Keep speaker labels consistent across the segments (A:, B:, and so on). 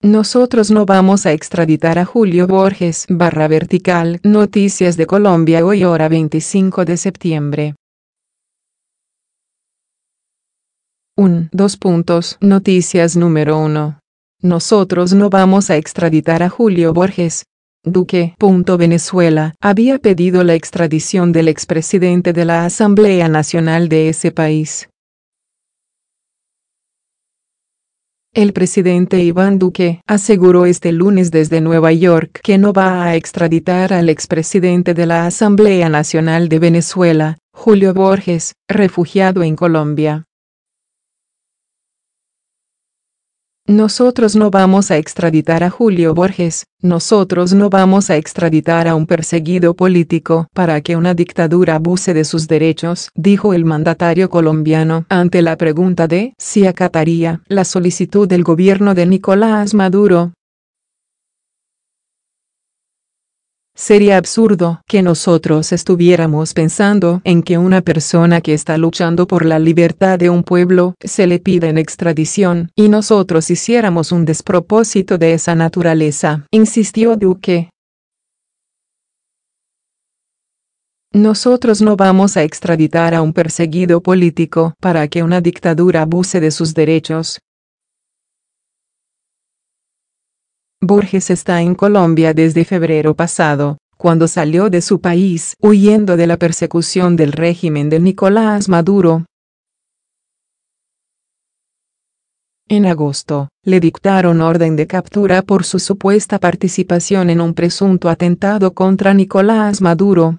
A: Nosotros no vamos a extraditar a Julio Borges /vertical. Noticias de Colombia hoy hora 25 de septiembre. 2 Noticias número 1. Nosotros no vamos a extraditar a Julio Borges. Duque. Venezuela había pedido la extradición del expresidente de la Asamblea Nacional de ese país. El presidente Iván Duque aseguró este lunes desde Nueva York que no va a extraditar al expresidente de la Asamblea Nacional de Venezuela, Julio Borges, refugiado en Colombia. Nosotros no vamos a extraditar a Julio Borges, nosotros no vamos a extraditar a un perseguido político para que una dictadura abuse de sus derechos, dijo el mandatario colombiano ante la pregunta de si acataría la solicitud del gobierno de Nicolás Maduro. Sería absurdo que nosotros estuviéramos pensando en que una persona que está luchando por la libertad de un pueblo se le pida en extradición y nosotros hiciéramos un despropósito de esa naturaleza, insistió Duque. Nosotros no vamos a extraditar a un perseguido político para que una dictadura abuse de sus derechos. Borges está en Colombia desde febrero pasado, cuando salió de su país huyendo de la persecución del régimen de Nicolás Maduro. En agosto, le dictaron orden de captura por su supuesta participación en un presunto atentado contra Nicolás Maduro.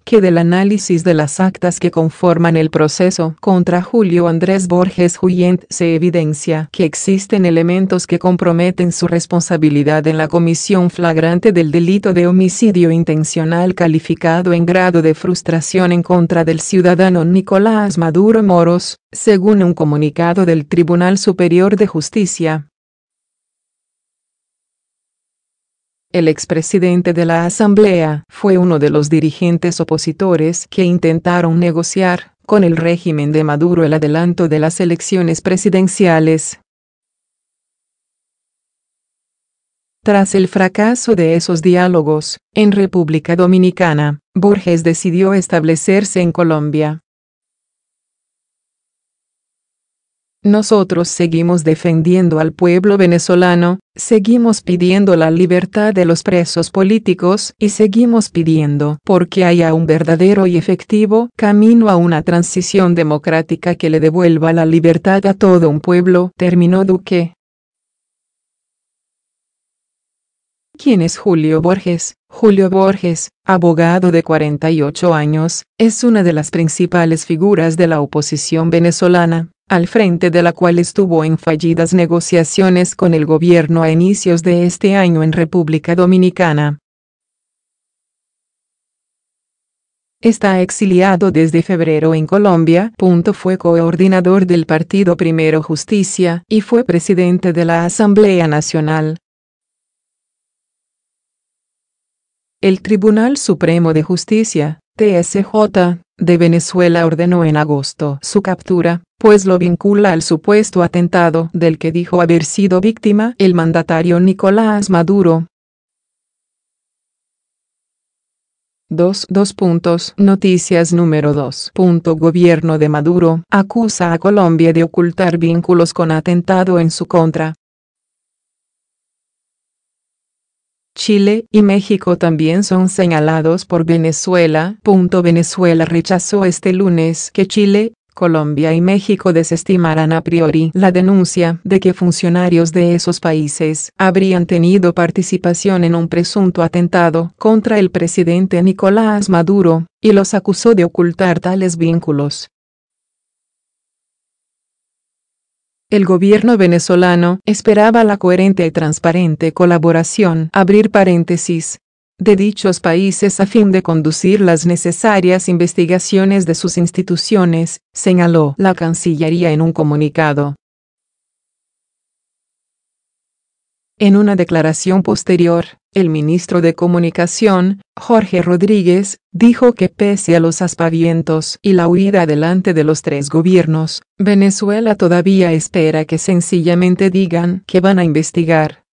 A: Que del análisis de las actas que conforman el proceso contra Julio Andrés Borges Huyent se evidencia que existen elementos que comprometen su responsabilidad en la comisión flagrante del delito de homicidio intencional calificado en grado de frustración en contra del ciudadano Nicolás Maduro Moros, según un comunicado del Tribunal Superior de Justicia. El expresidente de la Asamblea fue uno de los dirigentes opositores que intentaron negociar con el régimen de Maduro el adelanto de las elecciones presidenciales. Tras el fracaso de esos diálogos, en República Dominicana, Borges decidió establecerse en Colombia. Nosotros seguimos defendiendo al pueblo venezolano, seguimos pidiendo la libertad de los presos políticos y seguimos pidiendo porque haya un verdadero y efectivo camino a una transición democrática que le devuelva la libertad a todo un pueblo, terminó Duque. ¿Quién es Julio Borges? Julio Borges, abogado de 48 años, es una de las principales figuras de la oposición venezolana, al frente de la cual estuvo en fallidas negociaciones con el gobierno a inicios de este año en República Dominicana. Está exiliado desde febrero en Colombia. Fue coordinador del partido Primero Justicia y fue presidente de la Asamblea Nacional. El Tribunal Supremo de Justicia, TSJ, de Venezuela ordenó en agosto su captura, pues lo vincula al supuesto atentado del que dijo haber sido víctima el mandatario Nicolás Maduro. 2 Noticias número 2. Gobierno de Maduro acusa a Colombia de ocultar vínculos con atentado en su contra. Chile y México también son señalados por Venezuela. Venezuela rechazó este lunes que Chile, Colombia y México desestimaran a priori la denuncia de que funcionarios de esos países habrían tenido participación en un presunto atentado contra el presidente Nicolás Maduro, y los acusó de ocultar tales vínculos. El gobierno venezolano esperaba la coherente y transparente colaboración, abrir paréntesis, de dichos países a fin de conducir las necesarias investigaciones de sus instituciones, señaló la Cancillería en un comunicado. En una declaración posterior, el ministro de Comunicación, Jorge Rodríguez, dijo que pese a los aspavientos y la huida adelante de los tres gobiernos, Venezuela todavía espera que sencillamente digan que van a investigar.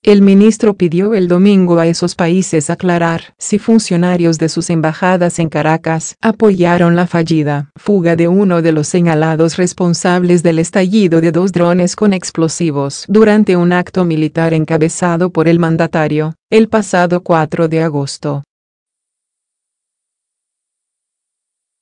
A: El ministro pidió el domingo a esos países aclarar si funcionarios de sus embajadas en Caracas apoyaron la fallida fuga de uno de los señalados responsables del estallido de 2 drones con explosivos durante un acto militar encabezado por el mandatario, el pasado 4 de agosto.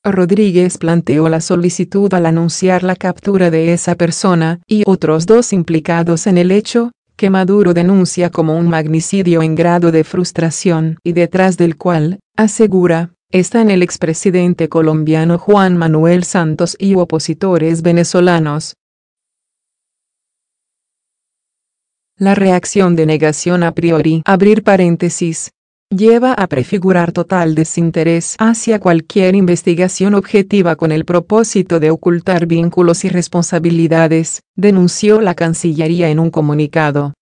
A: Rodríguez planteó la solicitud al anunciar la captura de esa persona y otros 2 implicados en el hecho, que Maduro denuncia como un magnicidio en grado de frustración y detrás del cual, asegura, están el expresidente colombiano Juan Manuel Santos y opositores venezolanos. La reacción de negación a priori, abrir paréntesis, lleva a prefigurar total desinterés hacia cualquier investigación objetiva con el propósito de ocultar vínculos y responsabilidades, denunció la Cancillería en un comunicado.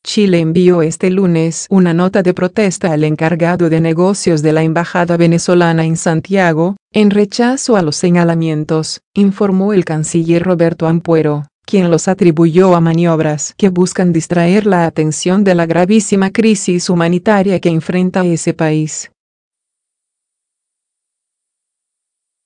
A: Chile envió este lunes una nota de protesta al encargado de negocios de la Embajada venezolana en Santiago, en rechazo a los señalamientos, informó el canciller Roberto Ampuero, quien los atribuyó a maniobras que buscan distraer la atención de la gravísima crisis humanitaria que enfrenta ese país.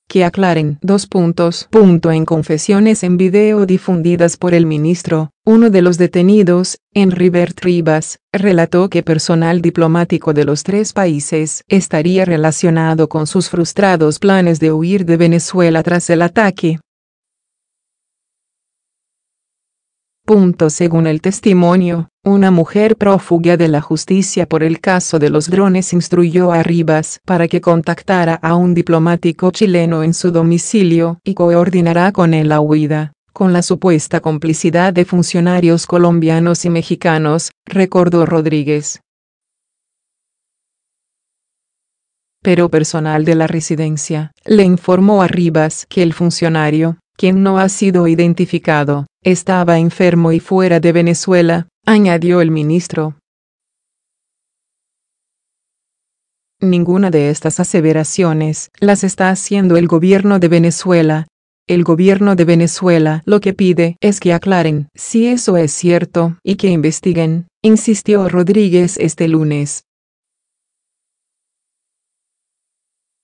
A: Que aclaren. En confesiones en video difundidas por el ministro, uno de los detenidos, Enribert Rivas, relató que personal diplomático de los 3 países estaría relacionado con sus frustrados planes de huir de Venezuela tras el ataque. Según el testimonio, una mujer prófuga de la justicia por el caso de los drones instruyó a Rivas para que contactara a un diplomático chileno en su domicilio y coordinará con él la huida, con la supuesta complicidad de funcionarios colombianos y mexicanos, recordó Rodríguez. Pero personal de la residencia le informó a Rivas que el funcionario, quien no ha sido identificado, estaba enfermo y fuera de Venezuela, añadió el ministro. Ninguna de estas aseveraciones las está haciendo el gobierno de Venezuela. El gobierno de Venezuela lo que pide es que aclaren si eso es cierto y que investiguen, insistió Rodríguez este lunes.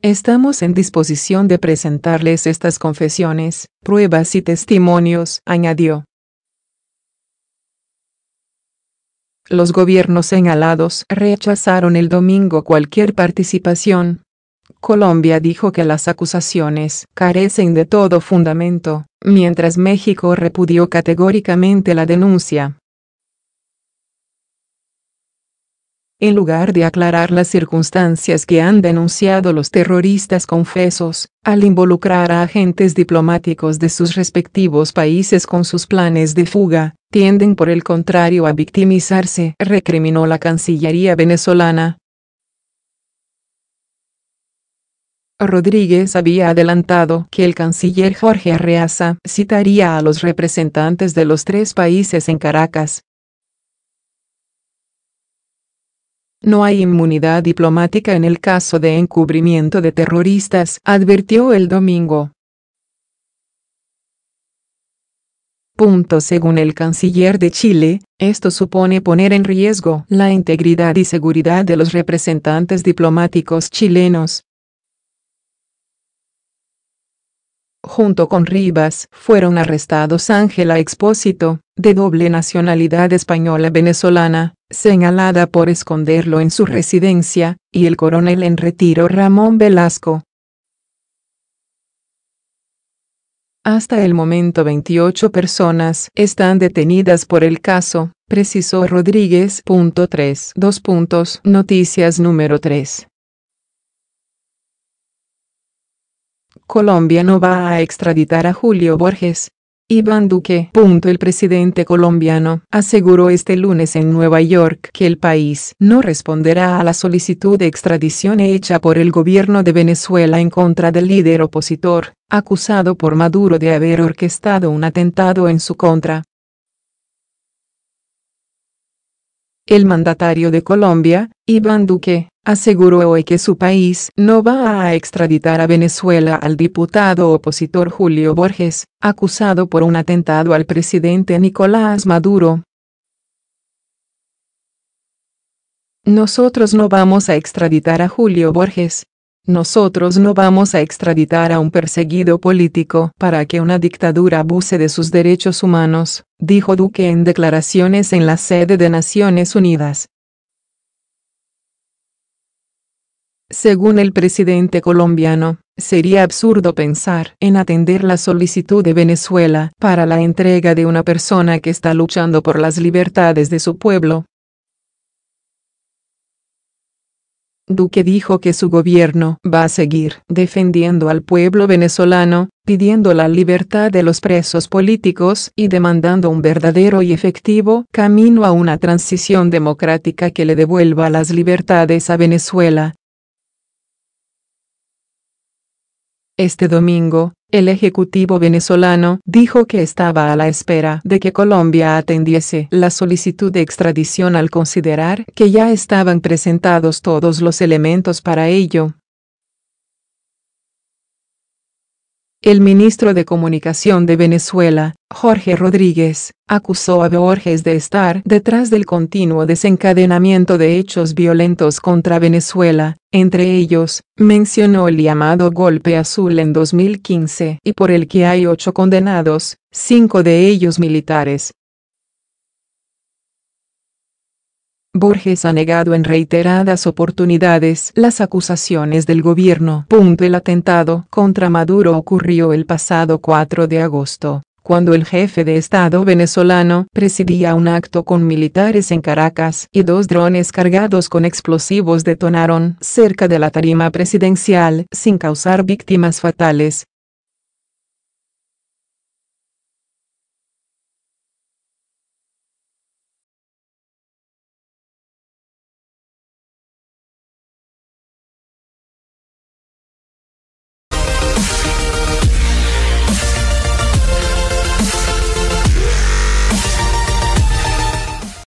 A: Estamos en disposición de presentarles estas confesiones, pruebas y testimonios, añadió. Los gobiernos señalados rechazaron el domingo cualquier participación. Colombia dijo que las acusaciones carecen de todo fundamento, mientras México repudió categóricamente la denuncia. En lugar de aclarar las circunstancias que han denunciado los terroristas confesos, al involucrar a agentes diplomáticos de sus respectivos países con sus planes de fuga, tienden por el contrario a victimizarse, recriminó la Cancillería venezolana. Rodríguez había adelantado que el canciller Jorge Arreaza citaría a los representantes de los 3 países en Caracas. No hay inmunidad diplomática en el caso de encubrimiento de terroristas, advirtió el domingo. Según el canciller de Chile, esto supone poner en riesgo la integridad y seguridad de los representantes diplomáticos chilenos. Junto con Rivas, fueron arrestados Ángela Expósito, de doble nacionalidad española-venezolana, señalada por esconderlo en su residencia, y el coronel en retiro Ramón Velasco. Hasta el momento 28 personas están detenidas por el caso, precisó Rodríguez. Noticias número 3. Colombia no va a extraditar a Julio Borges. Iván Duque. El presidente colombiano aseguró este lunes en Nueva York que el país no responderá a la solicitud de extradición hecha por el gobierno de Venezuela en contra del líder opositor, acusado por Maduro de haber orquestado un atentado en su contra. El mandatario de Colombia, Iván Duque, aseguró hoy que su país no va a extraditar a Venezuela al diputado opositor Julio Borges, acusado por un atentado al presidente Nicolás Maduro. Nosotros no vamos a extraditar a Julio Borges. Nosotros no vamos a extraditar a un perseguido político para que una dictadura abuse de sus derechos humanos, dijo Duque en declaraciones en la sede de Naciones Unidas. Según el presidente colombiano, sería absurdo pensar en atender la solicitud de Venezuela para la entrega de una persona que está luchando por las libertades de su pueblo. Duque dijo que su gobierno va a seguir defendiendo al pueblo venezolano, pidiendo la libertad de los presos políticos y demandando un verdadero y efectivo camino a una transición democrática que le devuelva las libertades a Venezuela. Este domingo, el Ejecutivo venezolano dijo que estaba a la espera de que Colombia atendiese la solicitud de extradición al considerar que ya estaban presentados todos los elementos para ello. El ministro de Comunicación de Venezuela, Jorge Rodríguez, acusó a Borges de estar detrás del continuo desencadenamiento de hechos violentos contra Venezuela, entre ellos, mencionó el llamado Golpe Azul en 2015 y por el que hay 8 condenados, 5 de ellos militares. Borges ha negado en reiteradas oportunidades las acusaciones del gobierno. El atentado contra Maduro ocurrió el pasado 4 de agosto, cuando el jefe de Estado venezolano presidía un acto con militares en Caracas y 2 drones cargados con explosivos detonaron cerca de la tarima presidencial sin causar víctimas fatales.